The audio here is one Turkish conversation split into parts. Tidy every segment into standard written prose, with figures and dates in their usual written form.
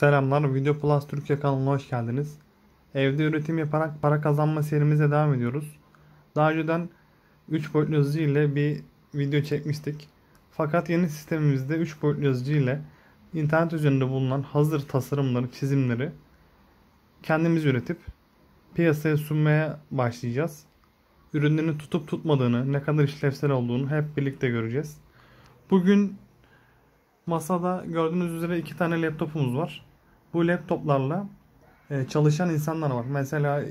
Selamlar, Video Plus Türkiye kanalına hoş geldiniz. Evde üretim yaparak para kazanma serimize devam ediyoruz. Daha önceden 3 boyutlu yazıcı ile bir video çekmiştik. Fakat yeni sistemimizde 3 boyutlu yazıcı ile internet üzerinde bulunan hazır tasarımları, çizimleri kendimiz üretip piyasaya sunmaya başlayacağız. Ürünlerin tutup tutmadığını, ne kadar işlevsel olduğunu hep birlikte göreceğiz. Bugün masada gördüğünüz üzere 2 tane laptopumuz var. Bu laptoplarla çalışan insanlar var. Mesela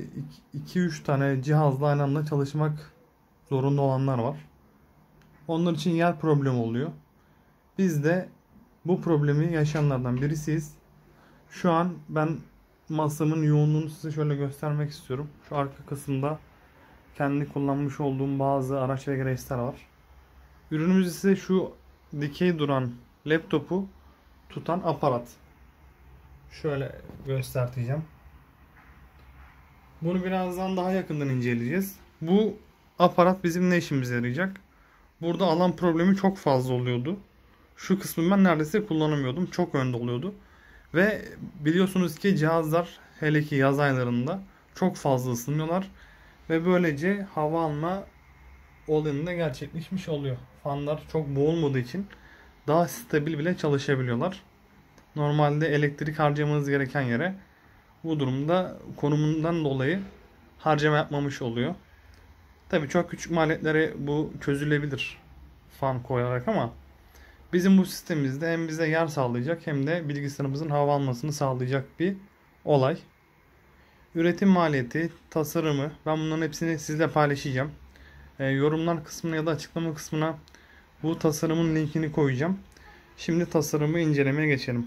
2-3 tane cihazla aynı anda çalışmak zorunda olanlar var. Onlar için yer problemi oluyor. Biz de bu problemi yaşayanlardan birisiyiz. Şu an ben masamın yoğunluğunu size şöyle göstermek istiyorum. Şu arka kısımda kendi kullanmış olduğum bazı araç ve gereçler var. Ürünümüz ise şu dikey duran laptopu tutan aparat. Şöyle göstereceğim. Bunu birazdan daha yakından inceleyeceğiz. Bu aparat bizim ne işimize yarayacak? Burada alan problemi çok fazla oluyordu. Şu kısmı ben neredeyse kullanamıyordum. Çok önde oluyordu. Ve biliyorsunuz ki cihazlar hele ki yaz aylarında çok fazla ısınıyorlar. Ve böylece hava alma olayında gerçekleşmiş oluyor. Fanlar çok boğulmadığı için daha stabil bile çalışabiliyorlar. Normalde elektrik harcamanız gereken yere bu durumda konumundan dolayı harcama yapmamış oluyor. Tabii çok küçük maliyetlere bu çözülebilir fan koyarak ama bizim bu sistemimizde hem bize yer sağlayacak hem de bilgisayarımızın hava almasını sağlayacak bir olay. Üretim maliyeti, tasarımı ben bunların hepsini sizle paylaşacağım. Yorumlar kısmına ya da açıklama kısmına bu tasarımın linkini koyacağım. Şimdi tasarımı incelemeye geçelim.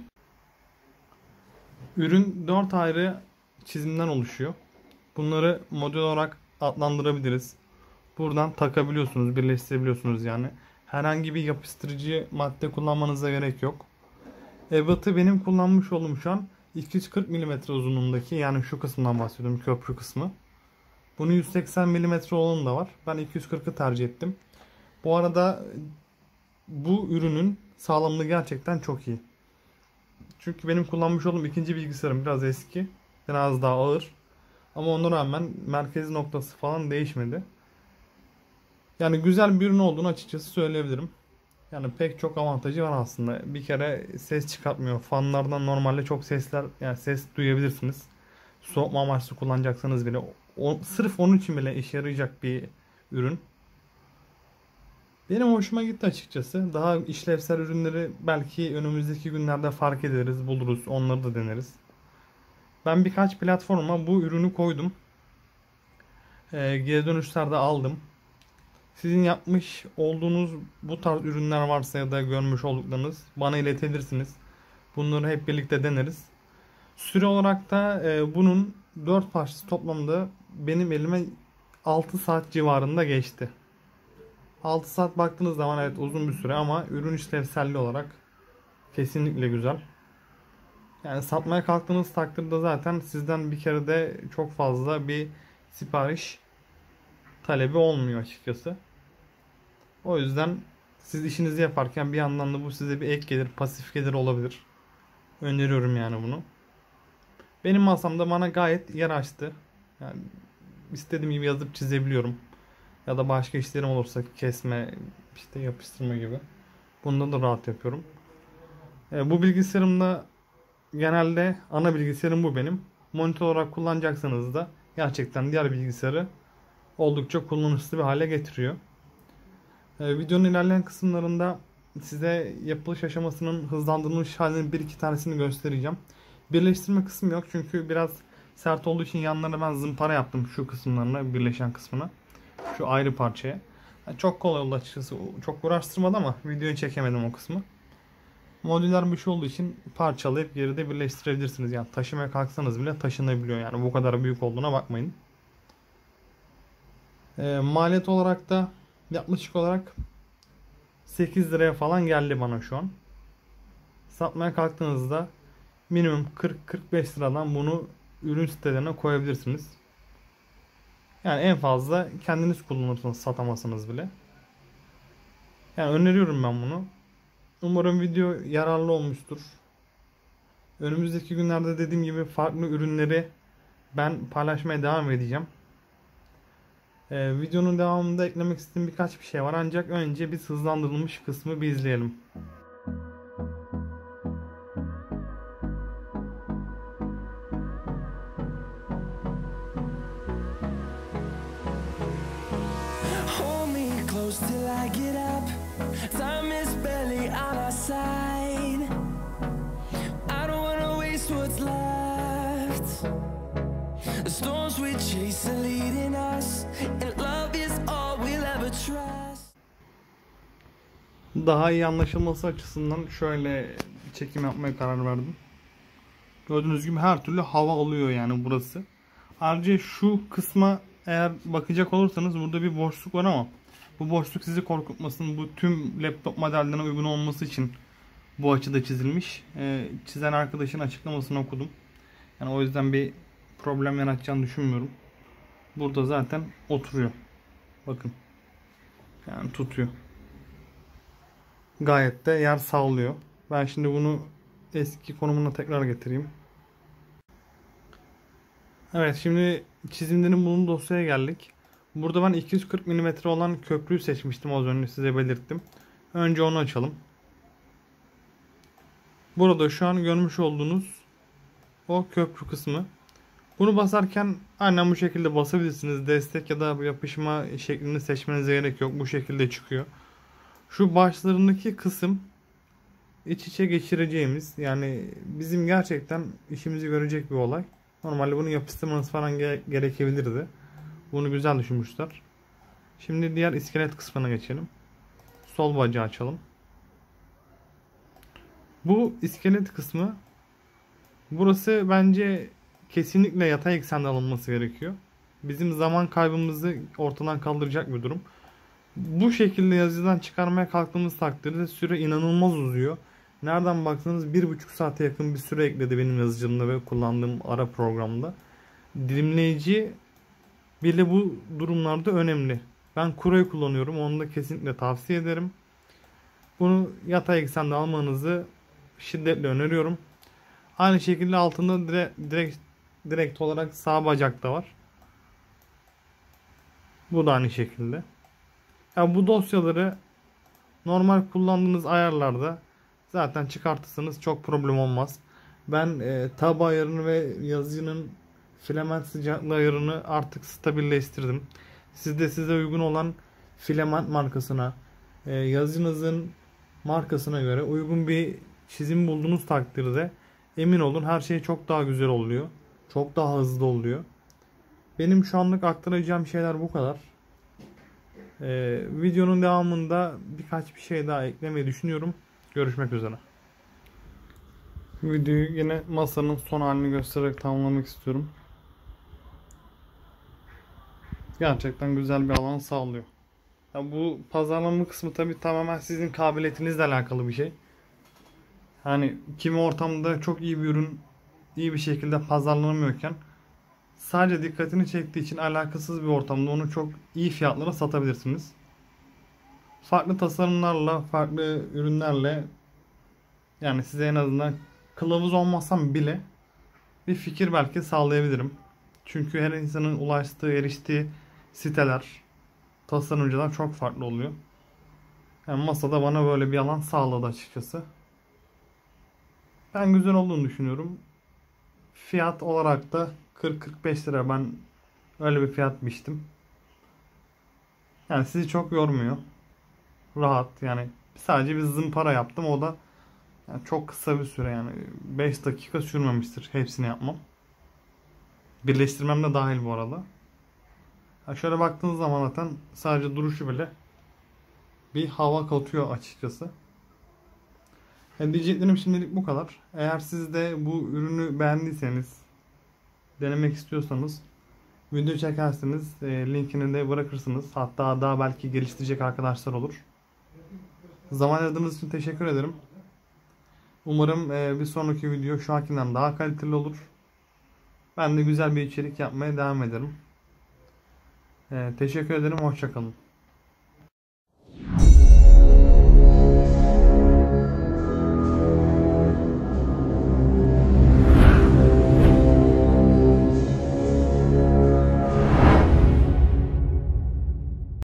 Ürün 4 ayrı çizimden oluşuyor. Bunları model olarak adlandırabiliriz. Buradan takabiliyorsunuz, birleştirebiliyorsunuz yani. Herhangi bir yapıştırıcı madde kullanmanıza gerek yok. Ebatı benim kullanmış olduğum şu an 240 mm uzunluğundaki, yani şu kısımdan bahsediyorum, köprü kısmı. Bunun 180 mm olanı da var. Ben 240'ı tercih ettim. Bu arada bu ürünün sağlamlığı gerçekten çok iyi. Çünkü benim kullanmış olduğum ikinci bilgisayarım biraz eski. Biraz daha ağır. Ama ona rağmen merkezi noktası falan değişmedi. Yani güzel bir ürün olduğunu açıkçası söyleyebilirim. Yani pek çok avantajı var aslında. Bir kere ses çıkartmıyor. Fanlardan normalde çok sesler, yani ses duyabilirsiniz. Soğutma amaçlı kullanacaksanız bile sırf onun için bile işe yarayacak bir ürün. Benim hoşuma gitti açıkçası. Daha işlevsel ürünleri belki önümüzdeki günlerde fark ederiz, buluruz, onları da deneriz. Ben birkaç platforma bu ürünü koydum. Geri dönüşlerde aldım. Sizin yapmış olduğunuz bu tarz ürünler varsa ya da görmüş olduklarınız bana iletebilirsiniz. Bunları hep birlikte deneriz. Süre olarak da bunun 4 parçası toplamda benim elime 6 saat civarında geçti. 6 saat baktığınız zaman evet uzun bir süre ama ürün işlevselliği olarak kesinlikle güzel. Yani satmaya kalktığınız takdirde zaten sizden bir kere de çok fazla bir sipariş talebi olmuyor açıkçası. O yüzden siz işinizi yaparken bir yandan da bu size bir ek gelir, pasif gelir olabilir. Öneriyorum yani bunu. Benim masamda bana gayet yer açtı. Yani istediğim gibi yazıp çizebiliyorum. Ya da başka işlerim olursa kesme, işte yapıştırma gibi. Bunda da rahat yapıyorum. Bu bilgisayarımda genelde ana bilgisayarım bu benim. Monitör olarak kullanacaksanız da gerçekten diğer bilgisayarı oldukça kullanışlı bir hale getiriyor. Videonun ilerleyen kısımlarında size yapılış aşamasının hızlandırılmış halinin bir iki tanesini göstereceğim. Birleştirme kısmı yok çünkü biraz sert olduğu için yanlarına ben zımpara yaptım, şu kısımlarına, birleşen kısmına. Şu ayrı parçaya. Yani çok kolay oldu açıkçası. Çok uğraştırmadı ama videoyu çekemedim o kısmı. Modüler bir şey olduğu için parçalayıp geride birleştirebilirsiniz. Yani taşımaya kalksanız bile taşınabiliyor. Yani bu kadar büyük olduğuna bakmayın. Maliyet olarak da yaklaşık olarak 8 liraya falan geldi bana şu an. Satmaya kalktığınızda minimum 40-45 liradan bunu ürün sitelerine koyabilirsiniz. Yani en fazla kendiniz kullanırsınız satamasanız bile. Yani öneriyorum ben bunu. Umarım video yararlı olmuştur. Önümüzdeki günlerde dediğim gibi farklı ürünleri ben paylaşmaya devam edeceğim. Videonun devamında eklemek istediğim birkaç bir şey var, ancak önce biz hızlandırılmış kısmı bir izleyelim. Hold me close till I get up. Time is barely on our side. I don't wanna waste what's left. The storms we chase are leading us, and love is all we'll ever trust. Daha iyi anlaşılması açısından şöyle çekim yapmaya karar verdim. Gördüğünüz gibi her türlü hava alıyor yani burası. Ayrıca şu kısma eğer bakacak olursanız burada bir boşluk var ama bu boşluk sizi korkutmasın. Bu tüm laptop modellerine uygun olması için bu açıda çizilmiş. Çizen arkadaşın açıklamasını okudum. Yani o yüzden bir problem yaratacağını düşünmüyorum. Burada zaten oturuyor. Bakın. Yani tutuyor. Gayet de yer sağlıyor. Ben şimdi bunu eski konumuna tekrar getireyim. Evet, şimdi çizimlerin bulunduğu dosyaya geldik. Burada ben 240 mm olan köprüyü seçmiştim, az önce size belirttim. Önce onu açalım. Burada şu an görmüş olduğunuz o köprü kısmı. Bunu basarken aynen bu şekilde basabilirsiniz. Destek ya da yapışma şeklini seçmenize gerek yok. Bu şekilde çıkıyor. Şu başlarındaki kısım iç içe geçireceğimiz, yani bizim gerçekten işimizi görecek bir olay. Normalde bunu yapıştırmanız falan gerekebilirdi. Bunu güzel düşünmüşler. Şimdi diğer iskelet kısmına geçelim. Sol bacağı açalım. Bu iskelet kısmı, burası bence kesinlikle yatay eksende alınması gerekiyor. Bizim zaman kaybımızı ortadan kaldıracak bir durum. Bu şekilde yazıdan çıkarmaya kalktığımız takdirde süre inanılmaz uzuyor. Nereden baksanız 1,5 saate yakın bir süre ekledi benim yazıcımda ve kullandığım ara programda. Dilimleyici bile bu durumlarda önemli. Ben Kuro'yu kullanıyorum. Onu da kesinlikle tavsiye ederim. Bunu yatay eksende almanızı şiddetle öneriyorum. Aynı şekilde altında direkt olarak sağ bacakta var. Bu da aynı şekilde. Yani bu dosyaları normal kullandığınız ayarlarda zaten çıkartırsanız çok problem olmaz. Ben tab ayarını ve yazıcının filament sıcaklığı ayarını artık stabilleştirdim. Siz de size uygun olan filament markasına, yazıcınızın markasına göre uygun bir çizim bulduğunuz takdirde emin olun her şey çok daha güzel oluyor. Çok daha hızlı oluyor. Benim şu anlık aktaracağım şeyler bu kadar. Videonun devamında birkaç bir şey daha eklemeyi düşünüyorum. Görüşmek üzere. Videoyu yine masanın son halini göstererek tamamlamak istiyorum. Gerçekten güzel bir alan sağlıyor. Ya bu pazarlama kısmı tabii tamamen sizin kabiliyetinizle alakalı bir şey. Hani kimi ortamda çok iyi bir ürün iyi bir şekilde pazarlanamıyorken sadece dikkatini çektiği için alakasız bir ortamda onu çok iyi fiyatlara satabilirsiniz. Farklı tasarımlarla, farklı ürünlerle, yani size en azından kılavuz olmasam bile bir fikir belki sağlayabilirim. Çünkü her insanın ulaştığı, eriştiği siteler, tasarımcılar çok farklı oluyor. Yani masada bana böyle bir alan sağladı açıkçası. Ben güzel olduğunu düşünüyorum. Fiyat olarak da 40-45 lira, ben öyle bir fiyat biçtim. Yani sizi çok yormuyor. Rahat yani, sadece bir zımpara yaptım, o da yani çok kısa bir süre, yani 5 dakika sürmemiştir hepsini yapmam. Birleştirmem de dahil bu arada. Yani şöyle baktığınız zaman zaten sadece duruşu bile bir hava katıyor açıkçası. Yani diyeceklerim şimdilik bu kadar. Eğer siz de bu ürünü beğendiyseniz, denemek istiyorsanız video çekersiniz, linkini de bırakırsınız. Hatta daha belki geliştirecek arkadaşlar olur. Zaman ayırdığınız için teşekkür ederim. Umarım bir sonraki video şu ankinden daha kaliteli olur. Ben de güzel bir içerik yapmaya devam ederim. Teşekkür ederim. Hoşça kalın.